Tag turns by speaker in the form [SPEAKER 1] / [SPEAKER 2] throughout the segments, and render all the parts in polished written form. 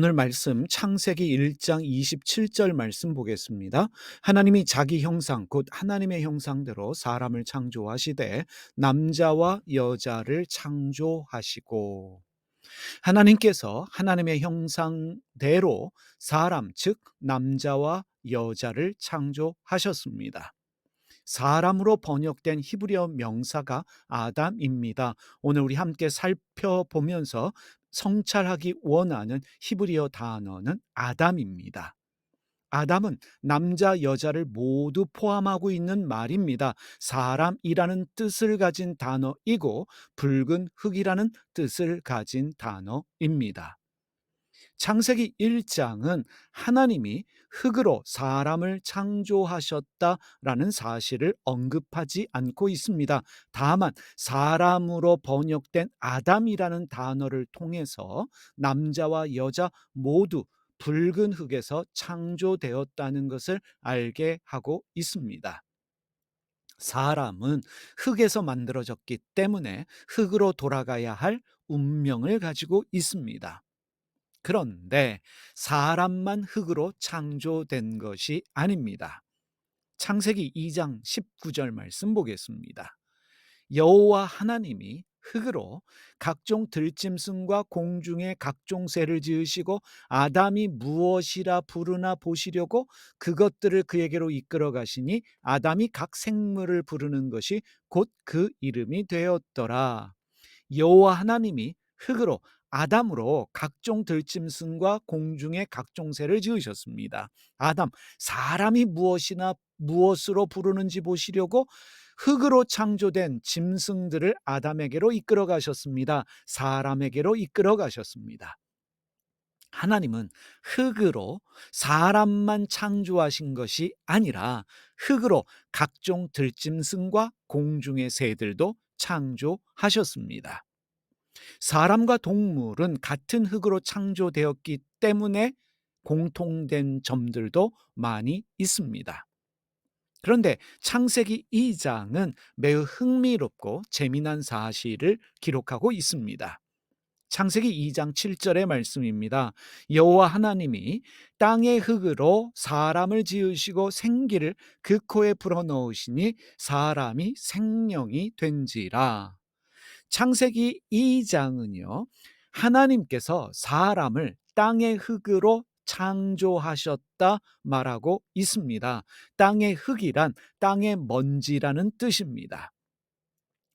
[SPEAKER 1] 오늘 말씀 창세기 1장 27절 말씀 보겠습니다. 하나님이 자기 형상 곧 하나님의 형상대로 사람을 창조하시되 남자와 여자를 창조하시고, 하나님께서 하나님의 형상대로 사람 즉 남자와 여자를 창조하셨습니다. 사람으로 번역된 히브리어 명사가 아담입니다. 오늘 우리 함께 살펴보면서 성찰하기 원하는 히브리어 단어는 아담입니다. 아담은 남자, 여자를 모두 포함하고 있는 말입니다. 사람이라는 뜻을 가진 단어이고 붉은 흙이라는 뜻을 가진 단어입니다. 창세기 1장은 하나님이 흙으로 사람을 창조하셨다라는 사실을 언급하지 않고 있습니다. 다만 사람으로 번역된 아담이라는 단어를 통해서 남자와 여자 모두 붉은 흙에서 창조되었다는 것을 알게 하고 있습니다. 사람은 흙에서 만들어졌기 때문에 흙으로 돌아가야 할 운명을 가지고 있습니다. 그런데 사람만 흙으로 창조된 것이 아닙니다. 창세기 2장 19절 말씀 보겠습니다. 여호와 하나님이 흙으로 각종 들짐승과 공중의 각종 새를 지으시고 아담이 무엇이라 부르나 보시려고 그것들을 그에게로 이끌어 가시니 아담이 각 생물을 부르는 것이 곧 그 이름이 되었더라. 여호와 하나님이 흙으로 아담으로 각종 들짐승과 공중의 각종 새를 지으셨습니다. 아담, 사람이 무엇으로 부르는지 보시려고 흙으로 창조된 짐승들을 아담에게로 이끌어 가셨습니다. 사람에게로 이끌어 가셨습니다. 하나님은 흙으로 사람만 창조하신 것이 아니라 흙으로 각종 들짐승과 공중의 새들도 창조하셨습니다. 사람과 동물은 같은 흙으로 창조되었기 때문에 공통된 점들도 많이 있습니다. 그런데 창세기 2장은 매우 흥미롭고 재미난 사실을 기록하고 있습니다. 창세기 2장 7절의 말씀입니다. 여호와 하나님이 땅의 흙으로 사람을 지으시고 생기를 그 코에 불어넣으시니 사람이 생명이 된지라. 창세기 2장은요, 하나님께서 사람을 땅의 흙으로 창조하셨다 말하고 있습니다. 땅의 흙이란 땅의 먼지라는 뜻입니다.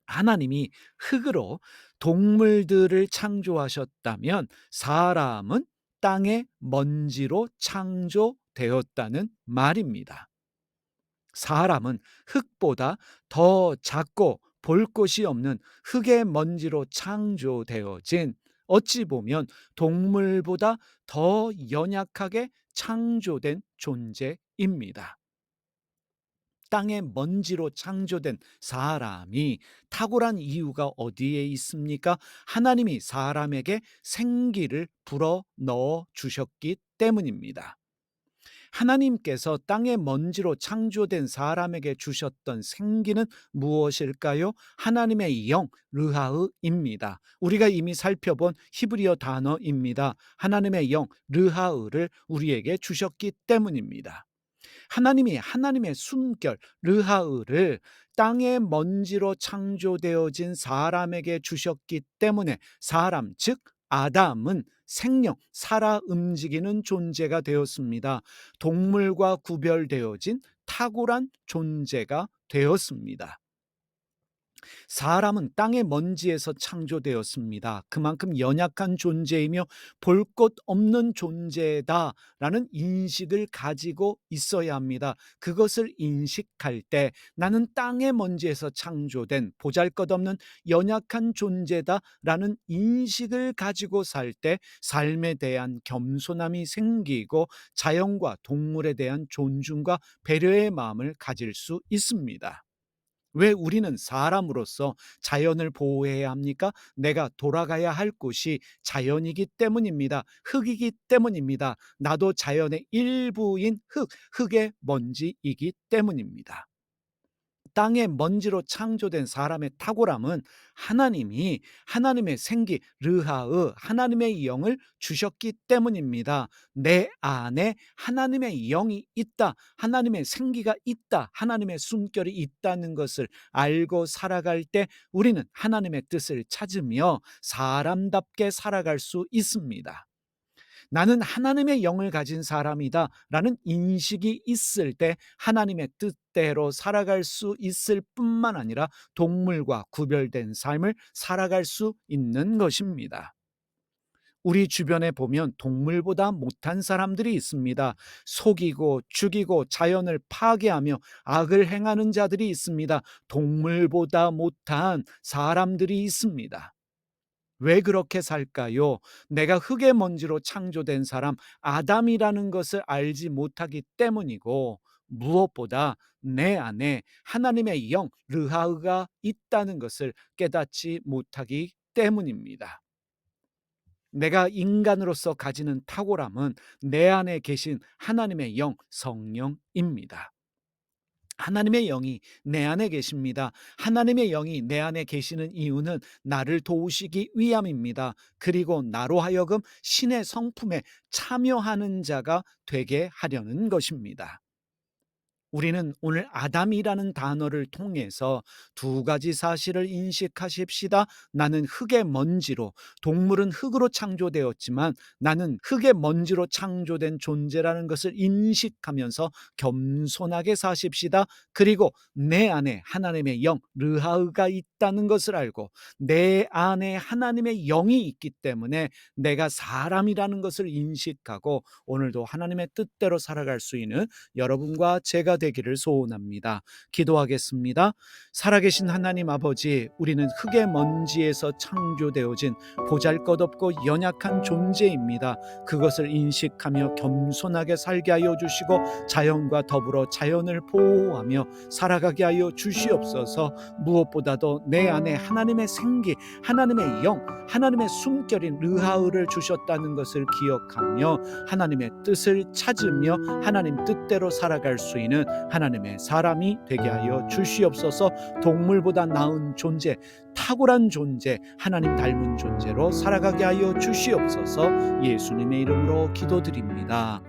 [SPEAKER 1] 하나님이 흙으로 동물들을 창조하셨다면 사람은 땅의 먼지로 창조되었다는 말입니다. 사람은 흙보다 더 작고 볼 곳이 없는 흙의 먼지로 창조되어진, 어찌 보면 동물보다 더 연약하게 창조된 존재입니다. 땅의 먼지로 창조된 사람이 탁월한 이유가 어디에 있습니까? 하나님이 사람에게 생기를 불어 넣어 주셨기 때문입니다. 하나님께서 땅의 먼지로 창조된 사람에게 주셨던 생기는 무엇일까요? 하나님의 영, 르하으입니다. 우리가 이미 살펴본 히브리어 단어입니다. 하나님의 영, 르하으를 우리에게 주셨기 때문입니다. 하나님이 하나님의 숨결, 르하으를 땅의 먼지로 창조되어진 사람에게 주셨기 때문에 사람, 즉 아담은 생명, 살아 움직이는 존재가 되었습니다. 동물과 구별되어진 탁월한 존재가 되었습니다. 사람은 땅의 먼지에서 창조되었습니다. 그만큼 연약한 존재이며 볼 것 없는 존재다라는 인식을 가지고 있어야 합니다. 그것을 인식할 때 나는 땅의 먼지에서 창조된 보잘것없는 연약한 존재다라는 인식을 가지고 살 때 삶에 대한 겸손함이 생기고 자연과 동물에 대한 존중과 배려의 마음을 가질 수 있습니다. 왜 우리는 사람으로서 자연을 보호해야 합니까? 내가 돌아가야 할 곳이 자연이기 때문입니다. 흙이기 때문입니다. 나도 자연의 일부인 흙의 먼지이기 때문입니다. 땅의 먼지로 창조된 사람의 탁월함은 하나님이 하나님의 생기 르하의 하나님의 영을 주셨기 때문입니다. 내 안에 하나님의 영이 있다, 하나님의 생기가 있다, 하나님의 숨결이 있다는 것을 알고 살아갈 때 우리는 하나님의 뜻을 찾으며 사람답게 살아갈 수 있습니다. 나는 하나님의 영을 가진 사람이다 라는 인식이 있을 때 하나님의 뜻대로 살아갈 수 있을 뿐만 아니라 동물과 구별된 삶을 살아갈 수 있는 것입니다. 우리 주변에 보면 동물보다 못한 사람들이 있습니다. 속이고 죽이고 자연을 파괴하며 악을 행하는 자들이 있습니다. 동물보다 못한 사람들이 있습니다. 왜 그렇게 살까요? 내가 흙의 먼지로 창조된 사람 아담이라는 것을 알지 못하기 때문이고, 무엇보다 내 안에 하나님의 영 르하으가 있다는 것을 깨닫지 못하기 때문입니다. 내가 인간으로서 가지는 탁월함은 내 안에 계신 하나님의 영 성령입니다. 하나님의 영이 내 안에 계십니다. 하나님의 영이 내 안에 계시는 이유는 나를 도우시기 위함입니다. 그리고 나로 하여금 신의 성품에 참여하는 자가 되게 하려는 것입니다. 우리는 오늘 아담이라는 단어를 통해서 두 가지 사실을 인식하십시다. 나는 흙의 먼지로, 동물은 흙으로 창조되었지만 나는 흙의 먼지로 창조된 존재라는 것을 인식하면서 겸손하게 사십시다. 그리고 내 안에 하나님의 영 르하으가 있다는 것을 알고 내 안에 하나님의 영이 있기 때문에 내가 사람이라는 것을 인식하고 오늘도 하나님의 뜻대로 살아갈 수 있는 여러분과 제가 되기를 소원합니다. 기도하겠습니다. 살아계신 하나님 아버지, 우리는 흙의 먼지에서 창조되어진 보잘것없고 연약한 존재입니다. 그것을 인식하며 겸손하게 살게 하여 주시고 자연과 더불어 자연을 보호하며 살아가게 하여 주시옵소서. 무엇보다도 내 안에 하나님의 생기, 하나님의 영, 하나님의 숨결인 르하으를 주셨다는 것을 기억하며 하나님의 뜻을 찾으며 하나님 뜻대로 살아갈 수 있는 하나님의 사람이 되게 하여 주시옵소서. 동물보다 나은 존재, 탁월한 존재, 하나님 닮은 존재로 살아가게 하여 주시옵소서. 예수님의 이름으로 기도드립니다.